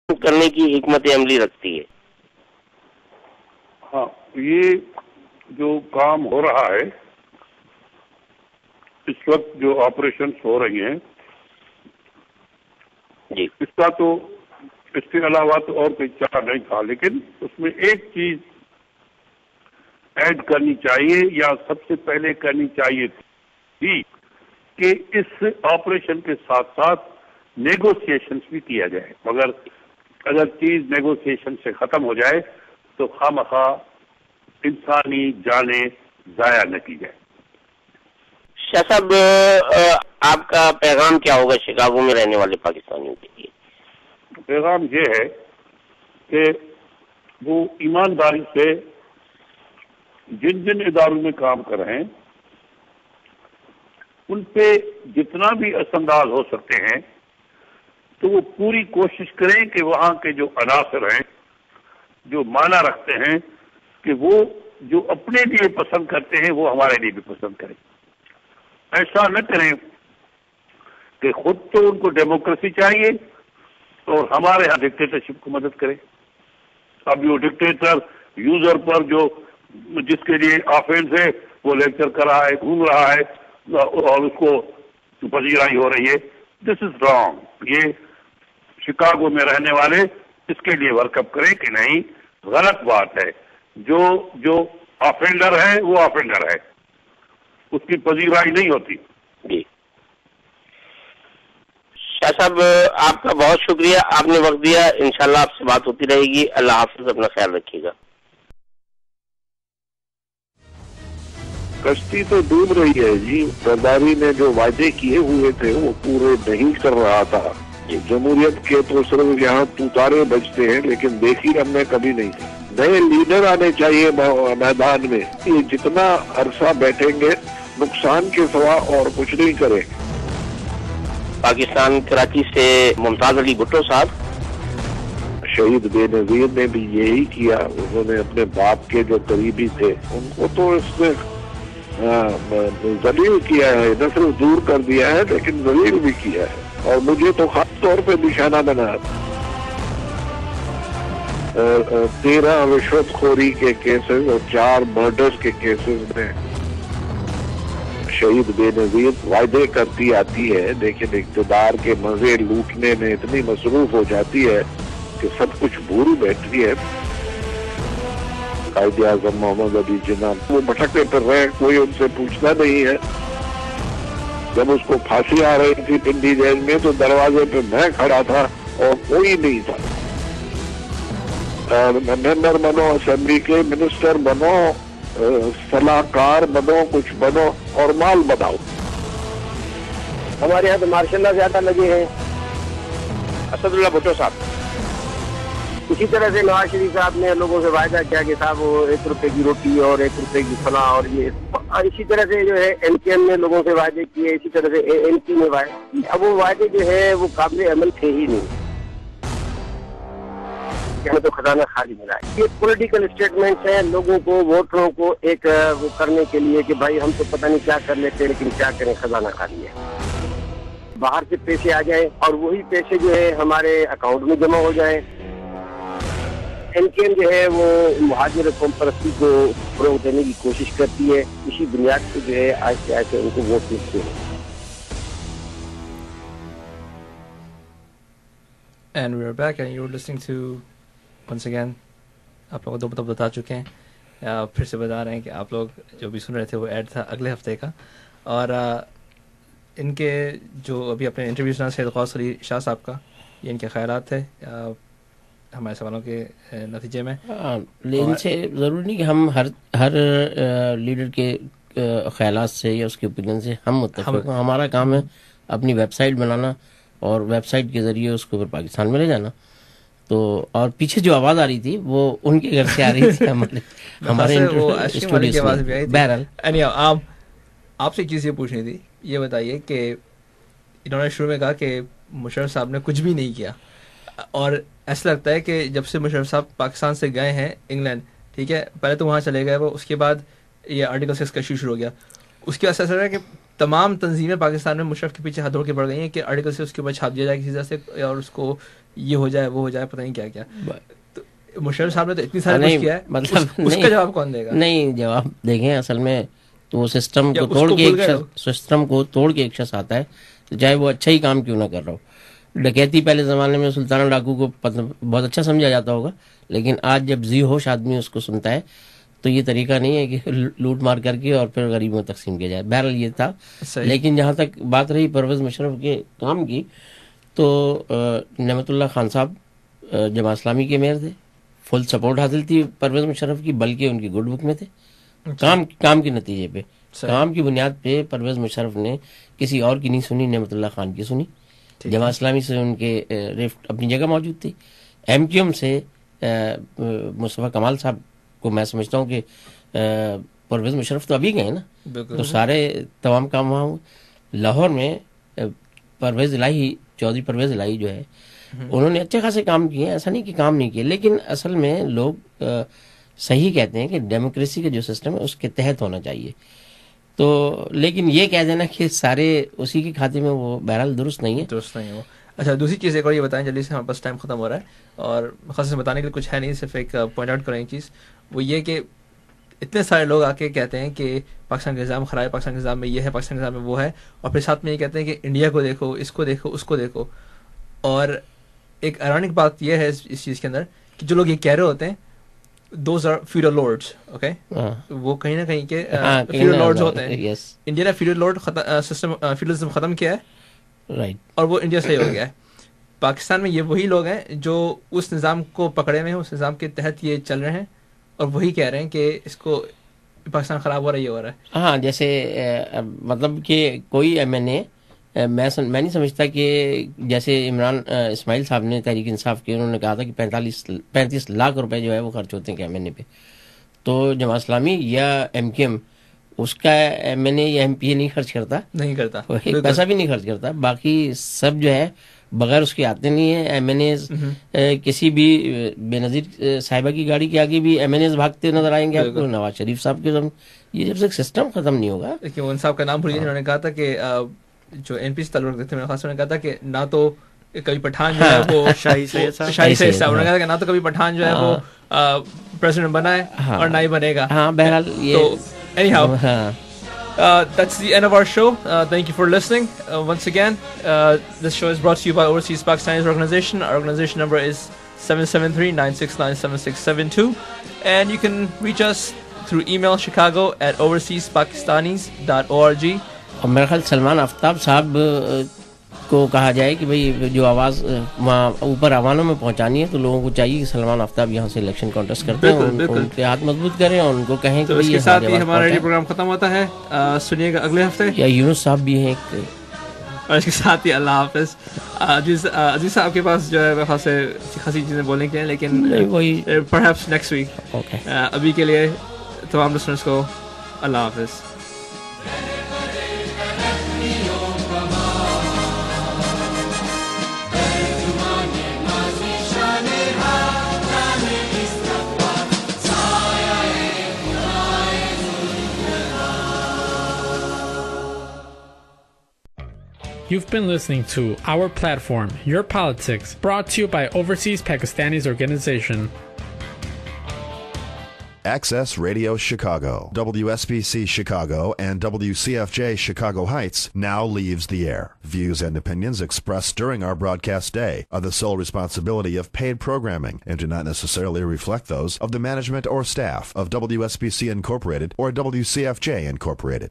کرنے کی حکمت عملی رکھتی ہے؟ ہاں، یہ جو کام ہو رہا ہے اس وقت، جو آپریشنز ہو رہی ہیں جی، اس کا تو اس کے علاوہ تو اور کوئی چارہ نہیں تھا، لیکن اس میں ایک چیز ایڈ کرنی چاہیے، یا سب سے پہلے کرنی چاہیے تھی، کہ اس آپریشن کے ساتھ ساتھ نیگوسیشنز بھی کیا جائے، مگر اگر چیز نیگوسیشن سے ختم ہو جائے تو خواہ انسانی جانیں ضائع نہ کی جائے۔ شاہ صاحب، آپ کا پیغام کیا ہوگا شکاگو میں رہنے والے پاکستانیوں کے لیے؟ پیغام یہ ہے کہ وہ ایمانداری سے جن جن اداروں میں کام کر رہے ہیں ان پہ جتنا بھی اثر انداز ہو سکتے ہیں تو وہ پوری کوشش کریں کہ وہاں کے جو عناصر ہیں، جو معنی رکھتے ہیں، کہ وہ جو اپنے لیے پسند کرتے ہیں وہ ہمارے لیے بھی پسند کریں۔ ایسا نہ کریں کہ خود تو ان کو ڈیموکریسی چاہیے اور ہمارے ہاں ڈکٹیٹرشپ کو مدد کرے۔ اب جو ڈکٹیٹر یوزر پر جو جس کے لیے آفینس ہے وہ لیکچر کر رہا ہے، گھوم رہا ہے اور اس کو پذیرائی ہو رہی ہے، دس از رانگ۔ یہ شکاگو میں رہنے والے اس کے لیے ورک اپ کریں کہ نہیں، غلط بات ہے۔ جو آفینڈر ہے وہ آفینڈر ہے، اس کی پذیرائی نہیں ہوتی۔ جی شاہ صاحب، آپ کا بہت شکریہ، آپ نے وقت دیا۔ انشاءاللہ آپ سے بات ہوتی رہے گی۔ اللہ حافظ، اپنا خیال رکھیے گا۔ کشتی تو ڈوب رہی ہے جی، درباری نے جو وعدے کیے ہوئے تھے وہ پورے نہیں کر رہا تھا۔ جمہوریت کے تو صرف یہاں تارے بجتے ہیں، لیکن دیکھی ہم نے کبھی نہیں۔ نئے لیڈر آنے چاہیے میدان میں، یہ جتنا عرصہ بیٹھیں گے نقصان کے سوا اور کچھ نہیں کریں۔ پاکستان کراچی سے ممتاز علی بھٹو صاحب، شہید بے نظیر نے بھی یہی کیا، انہوں نے اپنے باپ کے جو قریبی تھے ان کو تو اس میں ذلیل کیا ہے، نہ صرف دور کر دیا ہے لیکن ذلیل بھی کیا ہے، اور مجھے تو خاص طور پہ نشانہ بنا۔ 13 رشوت خوری کے کیسز اور 4 مرڈرز کے کیسز میں شہید بے نظیر وعدے کرتی آتی ہے، لیکن اقتدار کے مزے لوٹنے میں اتنی مصروف ہو جاتی ہے کہ سب کچھ بھول بیٹھتی ہے۔ قائد اعظم محمد علی جناح وہ بھٹکتے پھر رہے، کوئی ان سے پوچھتا نہیں ہے۔ جب اس کو پھانسی آ رہی تھی پنڈی جیل میں تو دروازے پہ میں کھڑا تھا اور کوئی نہیں تھا۔ ممبر بنو، اسمبلی کے منسٹر بنو، صلاح کار بنو، کچھ بنو اور مال بناؤ۔ ہمارے یہاں تو ماشاء اللہ زیادہ لگے ہیں۔ اسد اللہ بھٹو صاحب، اسی طرح سے نواز شریف صاحب نے لوگوں سے وعدہ کیا کہ صاحب وہ 1 روپے کی روٹی اور 1 روپے کی فلاں، اور یہ اسی طرح سے جو ہے این پی ایم نے لوگوں سے وعدے کیے، اسی طرح سے اے این پی نے وعدے۔ اب وہ وعدے جو ہے وہ قابل عمل تھے ہی نہیں، ہمیں تو خزانہ خالی ملا ہے۔ یہ پولیٹیکل اسٹیٹمنٹس ہیں لوگوں کو، ووٹروں کو ایک وہ کرنے کے لیے کہ بھائی ہم تو پتہ نہیں کیا کر لیتے لیکن کیا کریں، خزانہ خالی ہے۔ باہر سے پیسے آ جائیں اور وہی پیسے جو ہے ہمارے اکاؤنٹ میں جمع ہو جائیں۔ این پی ایم جو ہے وہ مہاجر قوم پرستی کو فروغ دینے کی کوشش کرتی ہے، اسی بنیاد پہ جو ہے آہستہ آہستہ ان کو ووٹ ملتے ہیں۔ And we are back and you're listening to once again آپ لوگ 2 مطلب بتا چکے ہیں، پھر سے بتا رہے ہیں کہ آپ لوگ جو بھی سن رہے تھے وہ ایڈ تھا اگلے ہفتے کا، اور ان کے جو ابھی اپنے انٹرویو سنا سید غوث علی شاہ صاحب کا، یہ ان کے خیالات تھے ہمارے سوالوں کے نتیجے میں۔ ان سے ضروری نہیں کہ ہم ہر لیڈر کے خیالات سے یا اس کے اوپینین سے ہم متفق ہوں۔ ہمارا کام ہے اپنی ویب سائٹ بنانا اور ویب سائٹ کے ذریعے اس کو پھر پاکستان میں لے جانا۔ تو اور پیچھے جو آواز آ رہی تھی وہ ان کے گھر سے آ رہی تھی، ہمارے اسٹوڈیو میں۔ بہرحال آپ سے ایک چیز یہ پوچھنی تھی، یہ بتائیے کہ انہوں نے شروع میں کہا کہ مشرف صاحب نے کچھ بھی نہیں کیا، اور ایسا لگتا ہے کہ جب سے مشرف صاحب پاکستان سے گئے ہیں انگلینڈ، ٹھیک ہے، پہلے تو وہاں چلے گئے وہ، اس کے بعد یہ آرٹیکل 6 کا ایشو شروع ہو گیا، اس کے بعد ایسا لگ رہا ہے کہ تمام تنظیمیں پاکستان میں مشرف کے پیچھے ہاتھ دھوڑ کے پڑ گئی ہیں کہ آرٹیکل سے اس کے اوپر چھاپ دیا جائے کسی طرح سے اور اس کو یہ ہو جائے وہ ہو جائے پتہ نہیں کیا کیا. مشرف صاحب نے تو اتنی ساری کچھ کیا ہے, مطلب اس کا جواب کون دے گا؟ نہیں جواب دیکھیں اصل میں تو وہ سسٹم کو توڑ کے ایک شخص آتا ہے چاہے وہ اچھا ہی کام کیوں نہ کر رہا ہو. ڈکیتی پہلے زمانے میں سلطانہ ڈاکو کو بہت اچھا سمجھا جاتا ہوگا, لیکن آج جب ذی ہوش آدمی اس کو سنتا ہے تو یہ طریقہ نہیں ہے کہ لوٹ مار کر کے اور پھر غریبوں میں تقسیم کیا جائے. بہرحال یہ تھا. لیکن جہاں تک بات رہی پرویز مشرف کے کام کی, تو نعمت اللہ خان صاحب جماعت اسلامی کے میئر تھے, فل سپورٹ حاصل تھی پرویز مشرف کی, بلکہ ان کی گڈ بک میں تھے. کام کے نتیجے پہ, کام کی بنیاد پہ پرویز مشرف نے کسی اور کی نہیں سنی, نعمت اللہ خان کی سنی. جماعت اسلامی سے ان کے ریفٹ اپنی جگہ موجود تھی. ایم کیو ایم سے مصطفیٰ کمال صاحب کو میں سمجھتا ہوں کہ پرویز مشرف تو ابھی گئے نا, تو سارے تمام کام وہاں ہوئے. لاہور میں پرویز الہی, چودھری پرویز الہی جو ہے, انہوں نے اچھے خاصے کام کیے ہیں, ایسا نہیں کہ کام نہیں کیے, لیکن اصل میں لوگ صحیح کہتے ہیں کہ ڈیموکریسی کا جو سسٹم ہے اس کے تحت ہونا چاہیے. تو لیکن یہ کہہ دینا کہ سارے اسی کے کھاتے میں, وہ بہرحال درست نہیں ہے وہ. اچھا دوسری چیز ایک اور یہ بتائیں جلدی سے, ہمارے پاس ٹائم ختم ہو رہا ہے اور خاص سے بتانے کے لیے کچھ ہے نہیں, صرف ایک پوائنٹ آؤٹ کریں چیز, وہ یہ کہ اتنے سارے لوگ آ کے کہتے ہیں کہ پاکستان کا نظام خراب ہے, پاکستان کے نظام میں یہ ہے, پاکستان کے نظام میں وہ ہے, اور پھر ساتھ میں یہ کہتے ہیں کہ انڈیا کو دیکھو, اس کو دیکھو, اس کو دیکھو. اور ایک ایرونک بات یہ ہے اس چیز کے اندر کہ جو لوگ یہ کہہ رہے ہوتے ہیں those are feudal lords, okay, وہ کہیں نہ کہیں کے فیوڈل لارڈز ہوتے ہیں. انڈیا نے فیوڈل لارڈ سسٹم فیوڈلزم ختم کیا ہے, رائٹ, اور وہ انڈیا سے ہو گیا ہے. پاکستان میں یہ وہی لوگ ہیں جو اس نظام کو پکڑے ہوئے ہیں, اس نظام کے تحت یہ چل رہے ہیں, اور وہی کہہ رہے ہیں کہ اس کو پاکستان خراب ہو رہا ہے, یہ ہو رہا ہے. ہاں, جیسے مطلب کہ کوئی ایم این اے, میں نہیں سمجھتا کہ جیسے عمران اسماعیل صاحب نے تحریک انصاف کی, انہوں نے کہا تھا کہ 35 لاکھ روپے جو ہے وہ خرچ ہوتے ہیں کہ ایم این اے پہ. تو جماعت اسلامی یا ایم کیو ایم اس کا ایم این اے یا ایم پی اے نہیں خرچ کرتا, پیسہ بھی نہیں خرچ کرتا. باقی سب جو ہے بغیر اس کے آتے نہیں ہیں. ایم این ایز کسی بھی بے نظیر صاحبہ کی گاڑی کے آگے بھی ایم این ایز بھاگتے نظر آئیں گے آپ کو. نواز شریف صاحب کے یہ جب تک سسٹم ختم نہیں ہوگا. لیکن ان صاحب کا نام بھولیے, انہوں نے کہا تھا کہ جو این پی سے تعلق رکھتے تھے, میرے خاص نے کہا تھا کہ نہ تو کبھی پٹھان جو ہے وہ شاہی سید صاحب, انہوں نے کہا کہ نہ تو کبھی پٹھان جو ہے وہ پریزیڈنٹ بنا ہے اور نہ ہی بنے گا. ہاں بہرحال یہ anyhow that's the end of our show. Thank you for listening. Once again, this show is brought to you by Overseas Pakistanis Organization. Our organization number is 773-969-7672, and you can reach us through email chicago@overseaspakistanis.org. اور میرا خیال سلمان آفتاب صاحب کو کہا جائے کہ بھئی جو آواز وہاں اوپر عواموں میں پہنچانی ہے, تو لوگوں کو چاہیے کہ سلمان آفتاب یہاں سے الیکشن کانٹیسٹ کرتے ہیں, ان کے ہاتھ مضبوط کریں اور ان کو کہیں کہ اس کے ساتھ ہی ہمارا ریڈیو پروگرام ختم ہوتا ہے. سنیے گا اگلے ہفتے. یا یونس صاحب بھی ہیں ایک, اور اس کے ساتھ ہی اللہ حافظ. عزیز صاحب کے پاس جو ہے خاصی چیزیں بولنے کے ہیں, لیکن وہی پرہیپس نیکسٹ ویک. ابھی کے لیے تمام لسنرز کو اللہ حافظ. You've been listening to Our Platform, Your Politics, brought to you by Overseas Pakistanis Organization. Access Radio Chicago, WSBC Chicago, and WCFJ Chicago Heights now leaves the air. Views and opinions expressed during our broadcast day are the sole responsibility of paid programming and do not necessarily reflect those of the management or staff of WSBC Incorporated or WCFJ Incorporated.